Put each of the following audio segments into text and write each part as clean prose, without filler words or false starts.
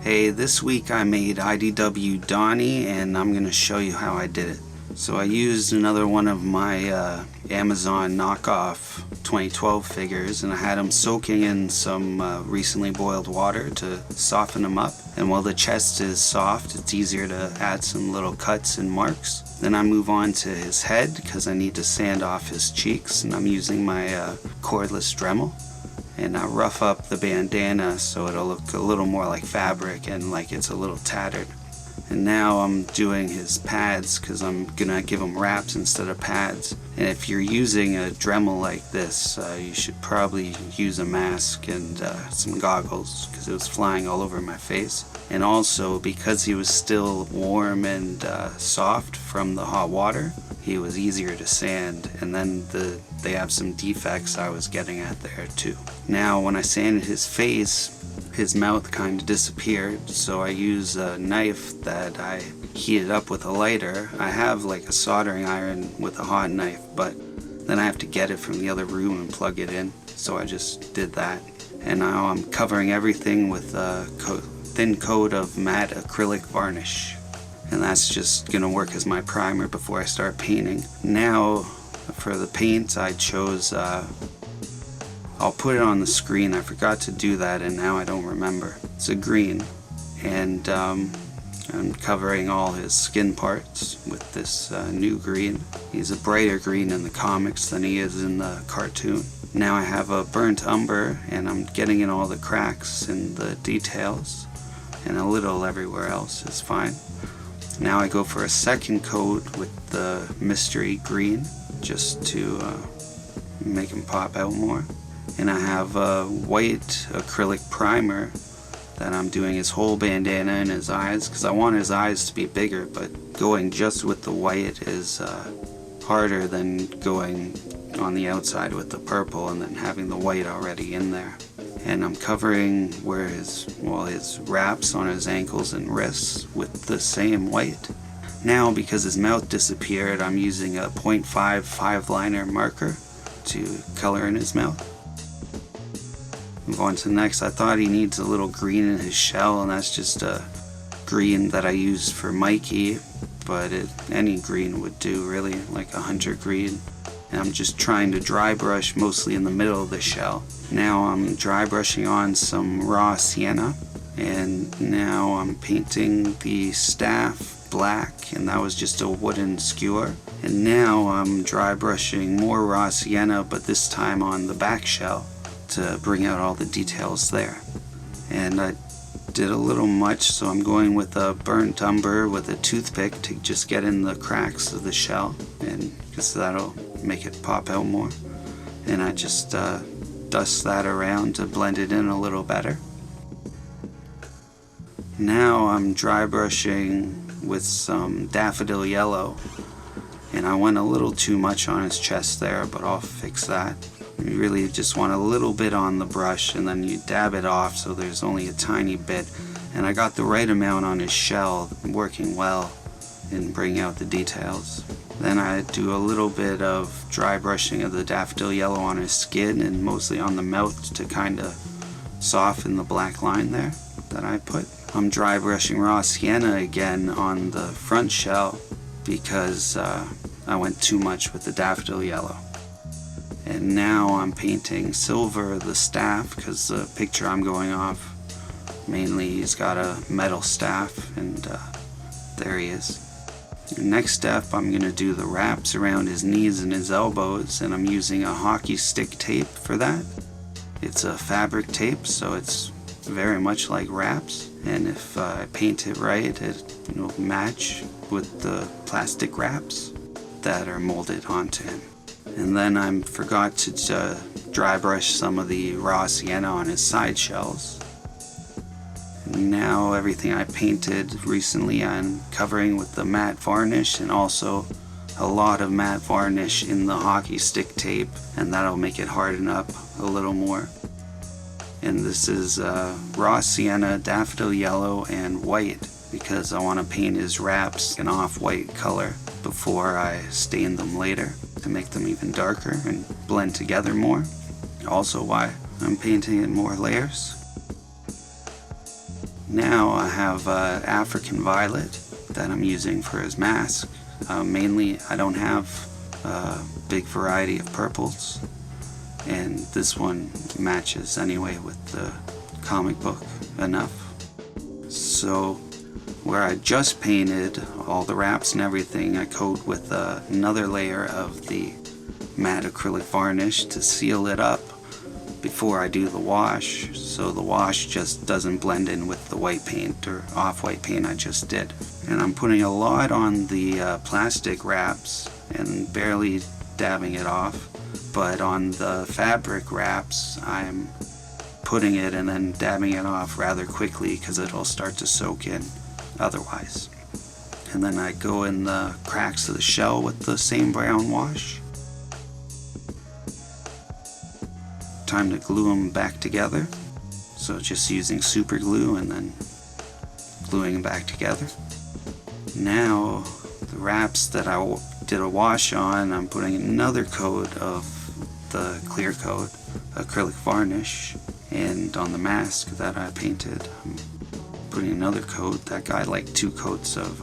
Hey, this week I made IDW Donnie and I'm going to show you how I did it. So I used another one of my Amazon knockoff 2012 figures and I had them soaking in some recently boiled water to soften them up. And while the chest is soft, it's easier to add some little cuts and marks. Then I move on to his head because I need to sand off his cheeks, and I'm using my cordless Dremel. And I rough up the bandana so it'll look a little more like fabric and like it's a little tattered. And now I'm doing his pads because I'm gonna give him wraps instead of pads. And if you're using a Dremel like this, you should probably use a mask and some goggles because it was flying all over my face. And also because he was still warm and soft from the hot water, he was easier to sand, and then they have some defects I was getting at there too. Now when I sanded his face, his mouth kind of disappeared, so I use a knife that I heated up with a lighter. I have like a soldering iron with a hot knife, but then I have to get it from the other room and plug it in, so I just did that. And now I'm covering everything with a thin coat of matte acrylic varnish. And that's just gonna work as my primer before I start painting. Now for the paint I chose, I'll put it on the screen, I forgot to do that and now I don't remember. It's a green, and I'm covering all his skin parts with this new green. He's a brighter green in the comics than he is in the cartoon. Now I have a burnt umber and I'm getting in all the cracks and the details, and a little everywhere else is fine. Now I go for a second coat with the mystery green just to make him pop out more. And I have a white acrylic primer that I'm doing his whole bandana and his eyes because I want his eyes to be bigger, but going just with the white is harder than going on the outside with the purple and then having the white already in there. And I'm covering where his wraps on his ankles and wrists with the same white. Now because his mouth disappeared, I'm using a 0.5 5-liner marker to color in his mouth. Move on to the next. I thought he needs a little green in his shell, and that's just a green that I use for Mikey, but any green would do really, like a hunter green. And I'm just trying to dry brush mostly in the middle of the shell. Now I'm dry brushing on some raw sienna, and now I'm painting the staff black, and that was just a wooden skewer. And now I'm dry brushing more raw sienna, but this time on the back shell to bring out all the details there. And I did a little much, so I'm going with a burnt umber with a toothpick to just get in the cracks of the shell, and because that'll make it pop out more. And I just dust that around to blend it in a little better. Now I'm dry brushing with some daffodil yellow, and I went a little too much on his chest there, but I'll fix that. You really just want a little bit on the brush, and then you dab it off so there's only a tiny bit. And I got the right amount on his shell, working well in bringing out the details. Then I do a little bit of dry brushing of the daffodil yellow on his skin and mostly on the mouth to kind of soften the black line there that I put. I'm dry brushing raw sienna again on the front shell because I went too much with the daffodil yellow. And now I'm painting silver the staff because the picture I'm going off, mainly he's got a metal staff, and there he is. Next step, I'm going to do the wraps around his knees and his elbows, and I'm using a hockey stick tape for that. It's a fabric tape, so it's very much like wraps, and if I paint it right, it will match with the plastic wraps that are molded onto him. And then I forgot to dry brush some of the raw sienna on his side shells. Now everything I painted recently I'm covering with the matte varnish, and also a lot of matte varnish in the hockey stick tape, and that'll make it harden up a little more. And this is raw sienna, daffodil yellow, and white because I want to paint his wraps an off-white color before I stain them later to make them even darker and blend together more. Also why I'm painting in more layers. Now I have African Violet that I'm using for his mask. Mainly I don't have a big variety of purples, and this one matches anyway with the comic book enough. So where I just painted all the wraps and everything, I coat with another layer of the matte acrylic varnish to seal it up before I do the wash, so the wash just doesn't blend in with the white paint or off-white paint I just did. And I'm putting a lot on the plastic wraps and barely dabbing it off, but on the fabric wraps I'm putting it and then dabbing it off rather quickly because it'll start to soak in otherwise. And then I go in the cracks of the shell with the same brown wash. Time to glue them back together, so just using super glue and then gluing them back together. Now the wraps that I did a wash on, I'm putting another coat of the clear coat acrylic varnish, and on the mask that I painted I'm putting another coat. That got like 2 coats of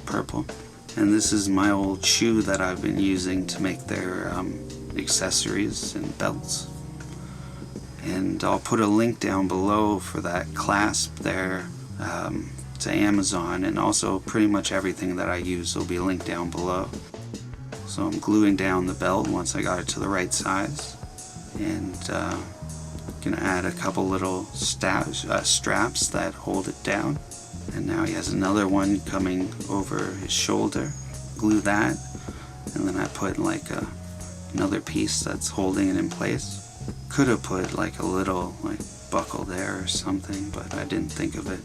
purple. And this is my old shoe that I've been using to make their accessories and belts. And I'll put a link down below for that clasp there to Amazon, and also pretty much everything that I use will be linked down below. So I'm gluing down the belt once I got it to the right size, and gonna add a couple little straps that hold it down. And now he has another one coming over his shoulder. Glue that, and then I put like another piece that's holding it in place. Could have put like a little like buckle there or something, but I didn't think of it.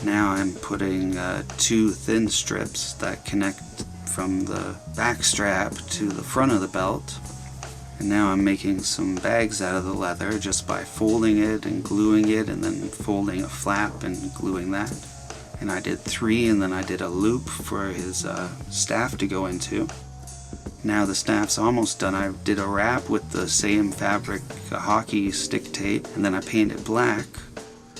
Now I'm putting 2 thin strips that connect from the back strap to the front of the belt. And now I'm making some bags out of the leather just by folding it and gluing it, and then folding a flap and gluing that. And I did 3, and then I did a loop for his staff to go into. Now the staff's almost done. I did a wrap with the same fabric hockey stick tape, and then I painted it black,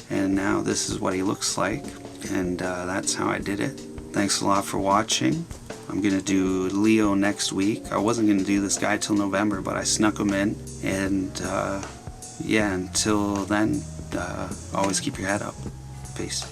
and now this is what he looks like, and that's how I did it. Thanks a lot for watching. I'm gonna do Leo next week. I wasn't gonna do this guy till November, but I snuck him in, and yeah, until then, always keep your head up. Peace.